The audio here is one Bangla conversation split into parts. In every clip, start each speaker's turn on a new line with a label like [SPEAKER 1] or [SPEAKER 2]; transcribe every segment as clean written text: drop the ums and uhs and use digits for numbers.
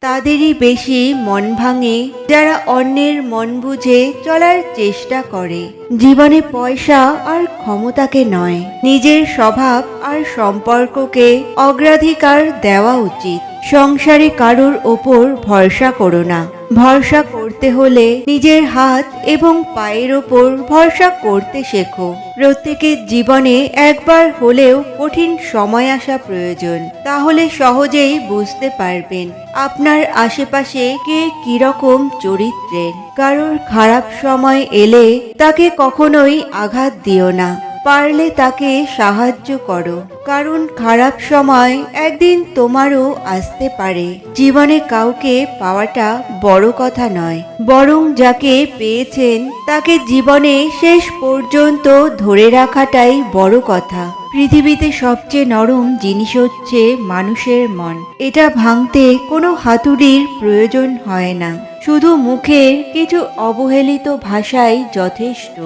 [SPEAKER 1] তাদেরই বেশি মন ভাঙে যারা অন্যের মন বুঝে চলার চেষ্টা করে। জীবনে পয়সা আর ক্ষমতাকে নয়, নিজের স্বভাব আর সম্পর্ককে অগ্রাধিকার দেওয়া উচিত। সংসারে কারোর ওপর ভরসা করো না। ভরসা করতে হলে নিজের হাত এবং পায়ের ওপর ভরসা করতে শেখো। প্রত্যেকের জীবনে একবার হলেও কঠিন সময় আসা প্রয়োজন, তাহলে সহজেই বুঝতে পারবেন আপনার আশেপাশে কে কিরকম চরিত্রের। কারোর খারাপ সময় এলে তাকে কখনোই আঘাত দিও না, পারলে তাকে সাহায্য করো, কারণ খারাপ সময় একদিন তোমারও আসতে পারে। জীবনে কাউকে পাওয়াটা বড় কথা নয়, বরং যাকে পেয়েছেন তাকে জীবনে শেষ পর্যন্ত ধরে রাখাটাই বড় কথা। পৃথিবীতে সবচেয়ে নরম জিনিস হচ্ছে মানুষের মন। এটা ভাঙতে কোনো হাতুড়ির প্রয়োজন হয় না, শুধু মুখের কিছু অবহেলিত ভাষাই যথেষ্ট।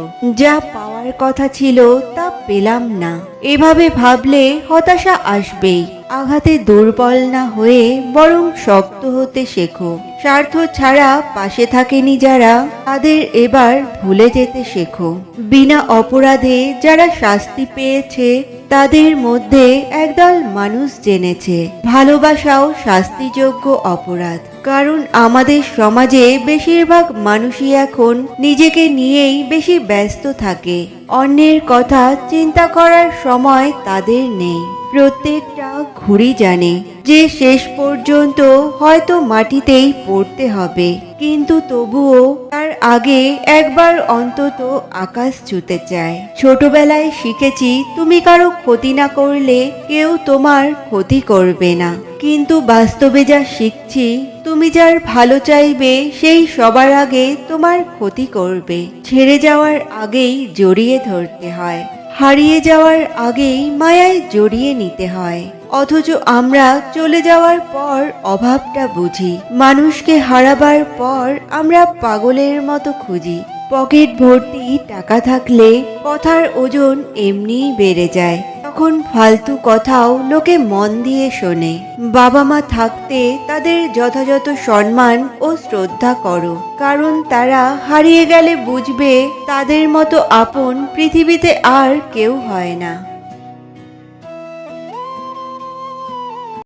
[SPEAKER 1] যা পাওয়ার কথা ছিল তা পেলাম না, এভাবে ভাবলে হতাশা আসবেই। আঘাতে দুর্বল না হয়ে বরং শক্ত হতে শেখো। স্বার্থ ছাড়া পাশে থাকেনি যারা, তাদের এবার ভুলে যেতে শেখো। বিনা অপরাধে যারা শাস্তি পেয়েছে তাদের মধ্যে একদল মানুষ জেনেছে ভালোবাসাও শাস্তিযোগ্য অপরাধ। কারণ আমাদের সমাজে বেশিরভাগ মানুষই এখন নিজেকে নিয়েই বেশি ব্যস্ত থাকে, অন্যের কথা চিন্তা করার সময় তাদের নেই। প্রত্যেকটা ঘুড়ি জানে যে শেষ পর্যন্ত হয়তো মাটিতেই পড়তে হবে, কিন্তু তবুও তার আগে একবার অন্তত আকাশ ছুঁতে চায়। ছোটবেলায় শিখেছি তুমি কারো ক্ষতি না করলে কেউ তোমার ক্ষতি করবে না, কিন্তু বাস্তবে যা শিখছি তুমি যার ভালো চাইবে সেই সবার আগে তোমার ক্ষতি করবে। ছেড়ে যাওয়ার আগেই জড়িয়ে ধরতে হয়, হারিয়ে যাওয়ার আগেই মায়ায় জড়িয়ে নিতে হয়। অথচ আমরা চলে যাওয়ার পর অভাবটা বুঝি, মানুষকে হারাবার পর আমরা পাগলের মতো খুঁজি। পকেট ভর্তি টাকা থাকলে কথার ওজন এমনিই বেড়ে যায়, তখন ফালতু কথাও লোকে মন দিয়ে শোনে। বাবা মা থাকতে তাদের যথাযথ সম্মান ও শ্রদ্ধা করো, কারণ তারা হারিয়ে গেলে বুঝবে তাদের মতো আপন পৃথিবীতে আর কেউ হয় না।